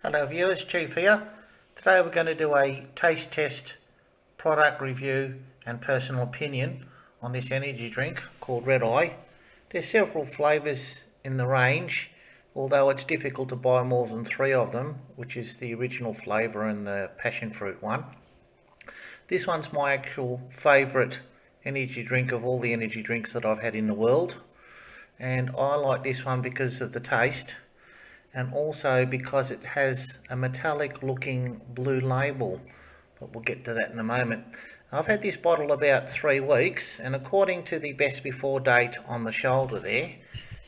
Hello viewers, Chief here. Today we're going to do a taste test, product review and personal opinion on this energy drink called Red Eye. There's several flavours in the range, although it's difficult to buy more than 3 of them, which is the original flavour and the passion fruit one. This one's my actual favourite energy drink of all the energy drinks that I've had in the world, and I like this one because of the taste, and also because it has a metallic looking blue label, but we'll get to that in a moment. I've had this bottle about 3 weeks, and according to the best before date on the shoulder there,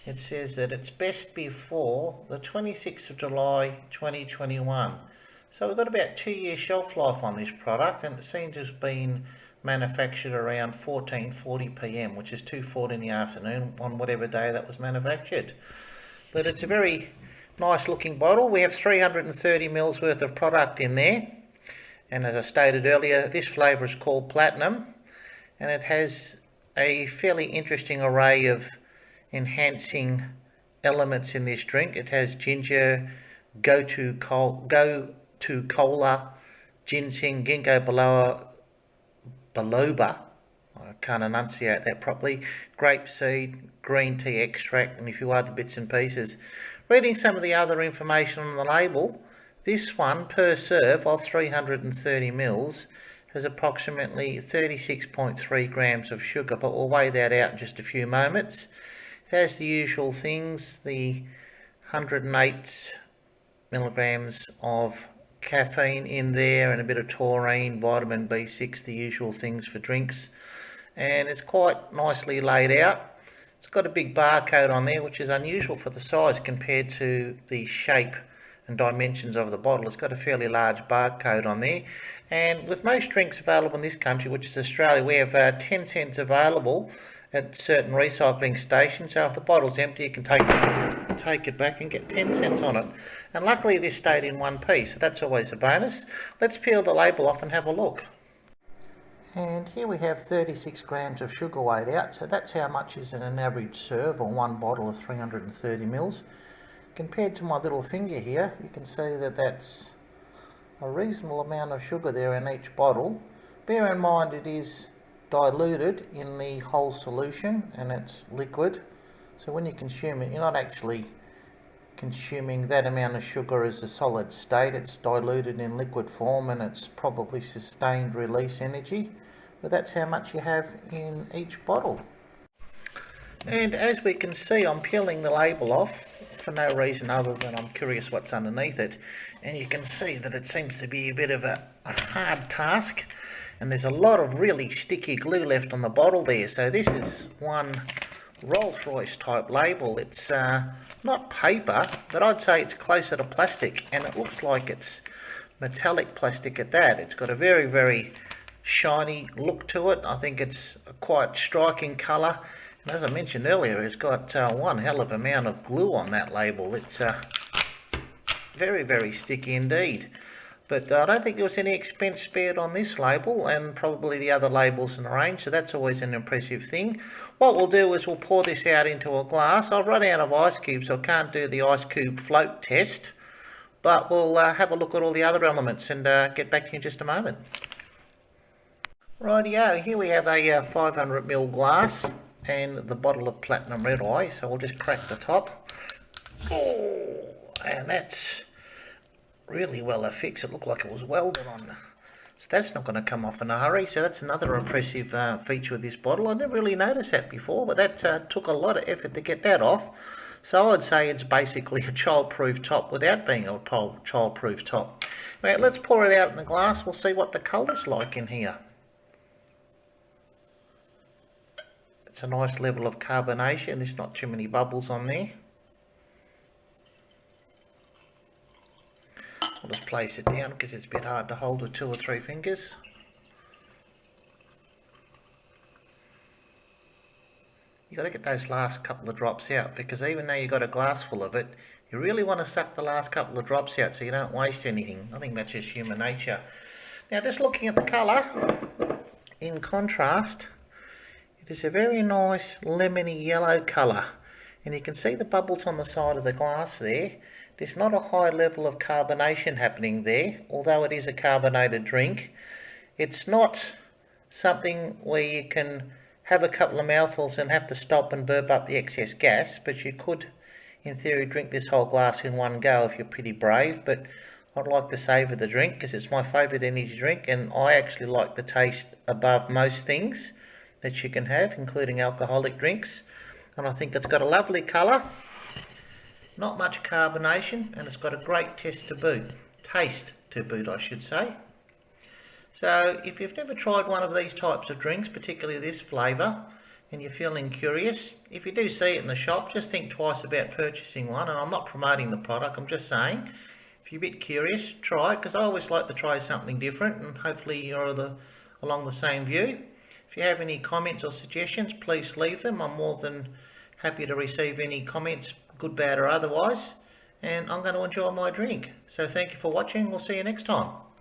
it says that it's best before the 26th of July 2021. So we've got about 2 years shelf life on this product, and it seems to have been manufactured around 14:40 p.m, which is 2:40 in the afternoon on whatever day that was manufactured. But it's a very nice looking bottle. We have 330 mils worth of product in there, and as I stated earlier, this flavour is called Platinum, and it has a fairly interesting array of enhancing elements in this drink. It has ginger, go-to cola, ginseng, ginkgo biloba, I can't enunciate that properly, grapeseed, green tea extract, and a few other bits and pieces. Reading some of the other information on the label, this one per serve of 330 mils has approximately 36.3 grams of sugar, but we'll weigh that out in just a few moments. It has the usual things, the 108 milligrams of caffeine in there and a bit of taurine, vitamin B6, the usual things for drinks, and it's quite nicely laid out. It's got a big barcode on there, which is unusual for the size compared to the shape and dimensions of the bottle. It's got a fairly large barcode on there, and with most drinks available in this country, which is Australia, we have 10 cents available at certain recycling stations. So if the bottle's empty, you can take it back and get 10 cents on it. And luckily this stayed in one piece, so that's always a bonus. Let's peel the label off and have a look. And here we have 36 grams of sugar weighed out, so that's how much is in an average serve or one bottle of 330 mils. Compared to my little finger here, you can see that that's a reasonable amount of sugar there in each bottle. Bear in mind it is diluted in the whole solution and it's liquid, so when you consume it, you're not actually consuming that amount of sugar as a solid state. It's diluted in liquid form and it's probably sustained release energy, but that's how much you have in each bottle. And as we can see, I'm peeling the label off for no reason other than I'm curious what's underneath it, and you can see that it seems to be a bit of a hard task, and there's a lot of really sticky glue left on the bottle there. So this is one Rolls-Royce type label. It's not paper, but I'd say it's closer to plastic, and it looks like it's metallic plastic at that. It's got a very, very shiny look to it. I think it's a quite striking colour, and as I mentioned earlier, it's got one hell of amount of glue on that label. It's very, very sticky indeed. But I don't think there was any expense spared on this label, and probably the other labels in the range, so that's always an impressive thing. What we'll do is we'll pour this out into a glass. I've run out of ice cubes, so I can't do the ice cube float test, but we'll have a look at all the other elements and get back to you in just a moment. Rightio, here we have a 500 ml glass and the bottle of Platinum Red Eye, so we'll just crack the top. Oh, and that's really well affixed. It looked like it was welded on, so that's not going to come off in a hurry. So that's another impressive feature of this bottle. I never really noticed that before, but that took a lot of effort to get that off. So I'd say it's basically a child-proof top without being a child-proof top. Now let's pour it out in the glass. We'll see what the colour's like in here. It's a nice level of carbonation. There's not too many bubbles on there. I'll just place it down because it's a bit hard to hold with 2 or 3 fingers. You've got to get those last couple of drops out, because even though you've got a glass full of it, you really want to suck the last couple of drops out so you don't waste anything. I think that's just human nature. Now, just looking at the colour, in contrast, it is a very nice lemony yellow colour, and you can see the bubbles on the side of the glass there. there's not a high level of carbonation happening there, although it is a carbonated drink. It's not something where you can have a couple of mouthfuls and have to stop and burp up the excess gas, but you could, in theory, drink this whole glass in one go if you're pretty brave. But I'd like to savour the drink because it's my favourite energy drink, and I actually like the taste above most things that you can have, including alcoholic drinks. And I think it's got a lovely colour, not much carbonation, and it's got a great taste to boot, I should say. So if you've never tried one of these types of drinks, particularly this flavour, and you're feeling curious, if you do see it in the shop, just think twice about purchasing one. And I'm not promoting the product, I'm just saying, if you're a bit curious, try it, because I always like to try something different, and hopefully you're along the same view. If you have any comments or suggestions, please leave them. I'm more than happy to receive any comments, good, bad or otherwise, and I'm going to enjoy my drink. So thank you for watching. We'll see you next time.